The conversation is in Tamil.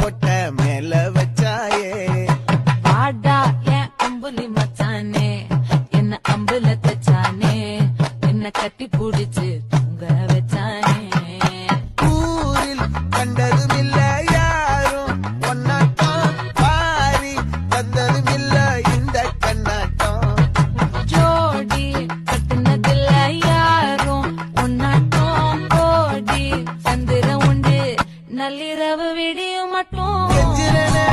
கோட்ட மேல வச்சாயே. வாடா என் அம்புலி மச்சானே, என்ன அம்புல தச்சானே, என்ன கட்டி புடிச்சு தூங்க வச்சானே. ஊரில் கண்டதும் இல்ல யாரும் ஒன்னாட்டம், பாரி தந்ததும் இல்ல இந்த கண்ணாட்டம். ஜோடி கட்டுனதில்ல யாரும் ஒன்னாட்டம், கோடி சந்திர உண்டு நள்ளிரவு விடியும் மட்டும். கெஞ்சிரனே